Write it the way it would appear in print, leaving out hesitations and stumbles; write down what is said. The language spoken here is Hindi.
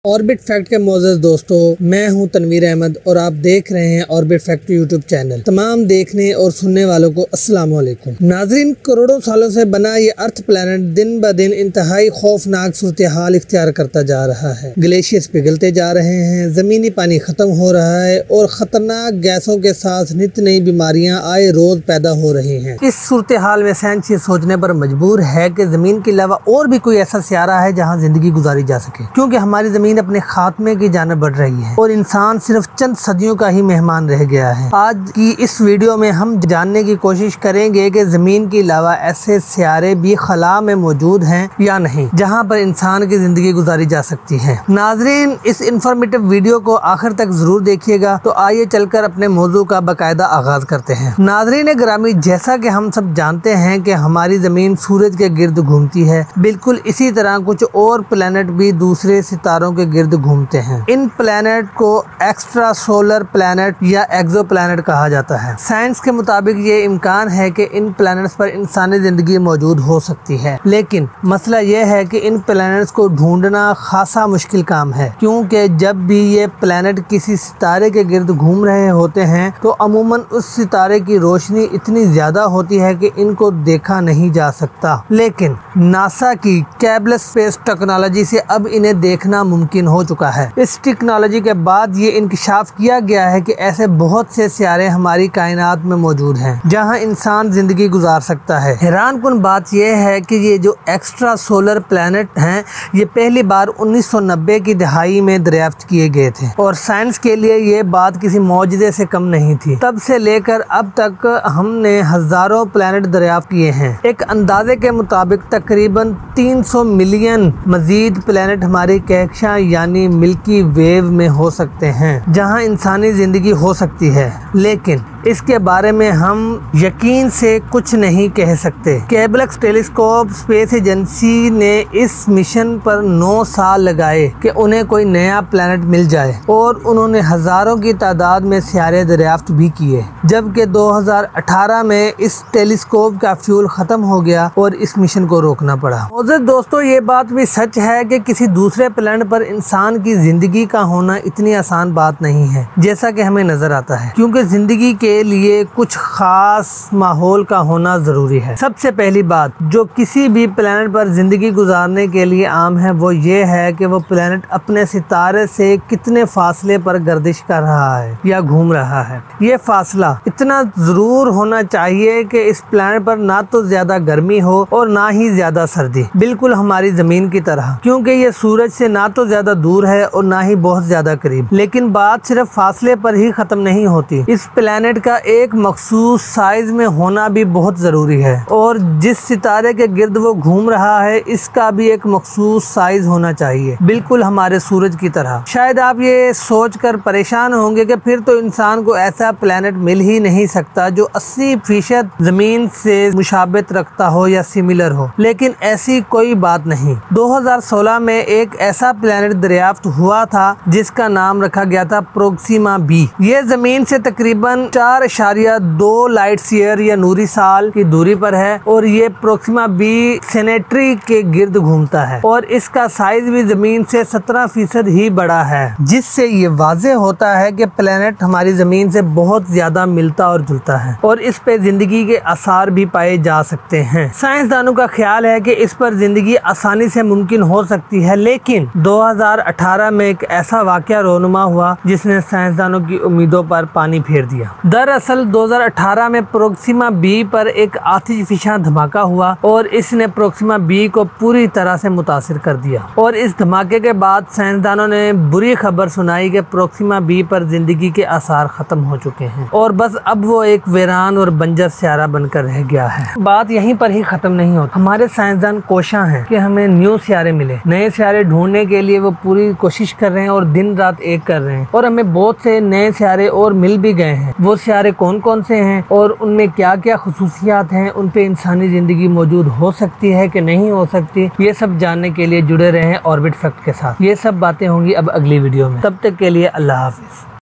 ऑर्बिट फैक्ट के मोअज़्ज़ज़ दोस्तों, मैं हूं तनवीर अहमद और आप देख रहे हैं ऑर्बिट फैक्ट यूट्यूब चैनल। तमाम देखने और सुनने वालों को अस्सलाम वालेकुम। नाज़रीन, करोड़ों सालों से बना ये अर्थ प्लैनेट दिन ब दिन इंतहाई खौफनाक सूरत हाल इख्तियार करता जा रहा है। ग्लेशियर्स पिघलते जा रहे हैं, जमीनी पानी खत्म हो रहा है और खतरनाक गैसों के साथ नित नई बीमारियां आए रोज पैदा हो रही हैं। इस सूरत हाल में साइंस ये सोचने पर मजबूर है कि जमीन के अलावा और भी कोई ऐसा सियारा है जहाँ जिंदगी गुजारी जा सके, क्योंकि हमारी जमीन अपने खात्मे की जानिब बढ़ रही है और इंसान सिर्फ चंद सदियों का ही मेहमान रह गया है। आज की इस वीडियो में हम जानने की कोशिश करेंगे कि जमीन के अलावा ऐसे सियारे भी खला में मौजूद हैं या नहीं जहां पर इंसान की जिंदगी गुजारी जा सकती है। नाजरीन, इस इंफॉर्मेटिव वीडियो को आखिर तक जरूर देखिएगा। तो आइए चलकर अपने मौजू का बाकायदा आगाज करते हैं। नाजरीन ग्रामी, जैसा कि हम सब जानते हैं कि हमारी जमीन सूरज के गिर्द घूमती है, बिल्कुल इसी तरह कुछ और प्लेनेट भी दूसरे सितारों के गिर्द घूमते हैं। इन प्लेनेट को एक्स्ट्रा सोलर प्लेनेट या एक्सो प्लेनेट कहा जाता है। साइंस के मुताबिक ये इम्कान है कि इन प्लेनेट्स पर इंसानी जिंदगी मौजूद हो सकती है, लेकिन मसला यह है कि इन प्लेनेट्स को ढूंढना खासा मुश्किल काम है, क्योंकि जब भी ये प्लेनेट किसी सितारे के गिर्द घूम रहे होते हैं तो अमूमन उस सितारे की रोशनी इतनी ज्यादा होती है कि इनको देखा नहीं जा सकता। लेकिन नासा की केबल स्पेस टेक्नोलॉजी से अब इन्हें देखना मुमकिन हो चुका है। इस टेक्नोलॉजी के बाद ये इंकशाफ किया गया है कि ऐसे बहुत से सियारे हमारी कायनात में मौजूद हैं जहां इंसान जिंदगी गुजार सकता है। हैरानकुन बात यह है कि ये जो एक्स्ट्रा सोलर प्लैनेट हैं, ये पहली बार 1990 की दहाई में दरियाफ्त किए गए थे और साइंस के लिए ये बात किसी मौजज़े से कम नहीं थी। तब से लेकर अब तक हमने हजारों प्लैनेट दरियाफ्त किए हैं। एक अंदाजे के मुताबिक तकरीबन 300 मिलियन मजीद प्लैनेट हमारी कक्षा यानी मिल्की वेव में हो सकते हैं जहां इंसानी जिंदगी हो सकती है, लेकिन इसके बारे में हम यकीन से कुछ नहीं कह सकते। केबल टेलीस्कोप स्पेस एजेंसी ने इस मिशन पर 9 साल लगाए कि उन्हें कोई नया प्लैनेट मिल जाए और उन्होंने हजारों की तादाद में सियारे दरियाफ्त भी किए, जबकि 2018 में इस टेलीस्कोप का फ्यूल खत्म हो गया और इस मिशन को रोकना पड़ा। मोअज़्ज़ज़ दोस्तों, ये बात भी सच है कि किसी दूसरे प्लैनेट पर इंसान की जिंदगी का होना इतनी आसान बात नहीं है जैसा कि हमें नजर आता है, क्योंकि जिंदगी के लिए कुछ खास माहौल का होना जरूरी है। सबसे पहली बात जो किसी भी प्लेनेट पर जिंदगी गुजारने के लिए आम है वो ये है कि वो प्लेनेट अपने सितारे से कितने फासले पर गर्दिश कर रहा है या घूम रहा है। ये फासला इतना जरूर होना चाहिए कि इस प्लेनेट पर ना तो ज्यादा गर्मी हो और ना ही ज्यादा सर्दी, बिल्कुल हमारी जमीन की तरह, क्योंकि ये सूरज से ना तो ज्यादा दूर है और ना ही बहुत ज्यादा करीब। लेकिन बात सिर्फ फासले पर ही खत्म नहीं होती, इस प्लेनेट का एक मखसूस साइज में होना भी बहुत जरूरी है और जिस सितारे के गिर्द वो घूम रहा है इसका भी एक मखसूस साइज होना चाहिए, बिल्कुल हमारे सूरज की तरह। शायद आप ये सोचकर परेशान होंगे कि फिर तो इंसान को ऐसा प्लेनेट मिल ही नहीं सकता जो 80% जमीन से मुशाबित रखता हो या सिमिलर हो, लेकिन ऐसी कोई बात नहीं। 2016 में एक ऐसा प्लेनेट दरियाफ्त हुआ था जिसका नाम रखा गया था प्रोक्सिमा बी। ये जमीन से तकरीबन 4.2 लाइट ईयर या नूरी साल की दूरी पर है और ये प्रोक्सिमा बी सेनेटरी के गिर्द घूमता है और इसका साइज भी जमीन से 17% ही बड़ा है, जिससे ये वाज़ेह होता है कि प्लेनेट हमारी जमीन से बहुत ज्यादा मिलता और जुलता है और इस पे जिंदगी के आसार भी पाए जा सकते हैं। साइंसदानों का ख्याल है कि इस पर जिंदगी आसानी से मुमकिन हो सकती है, लेकिन 2018 में एक ऐसा वाकया रोनुमा हुआ जिसने साइंसदानों की उम्मीदों पर पानी फेर दिया। दरअसल 2018 में प्रोक्सिमा बी पर एक आतिशफिशा धमाका हुआ और इसने प्रोक्सिमा बी को पूरी तरह से मुतासिर कर दिया और इस धमाके के बाद साइंसदानों ने बुरी खबर सुनाई कि प्रोक्सिमा बी पर जिंदगी के आसार खत्म हो चुके हैं और बस अब वो एक वीरान और बंजर सियारा बनकर रह गया है। बात यहीं पर ही खत्म नहीं होती। हमारे साइंसदान कोशिश है कि हमें न्यू सियारे मिले। नए सियारे ढूंढने के लिए वो पूरी कोशिश कर रहे हैं और दिन रात एक कर रहे हैं और हमें बहुत से नए सियारे और मिल भी गए हैं। वो सियारे कौन कौन से हैं और उनमें क्या क्या खुसूसियात हैं, उन पे इंसानी जिंदगी मौजूद हो सकती है कि नहीं हो सकती, ये सब जानने के लिए जुड़े रहें ऑर्बिट फैक्ट के साथ। ये सब बातें होंगी अब अगली वीडियो में। तब तक के लिए अल्लाह हाफिज।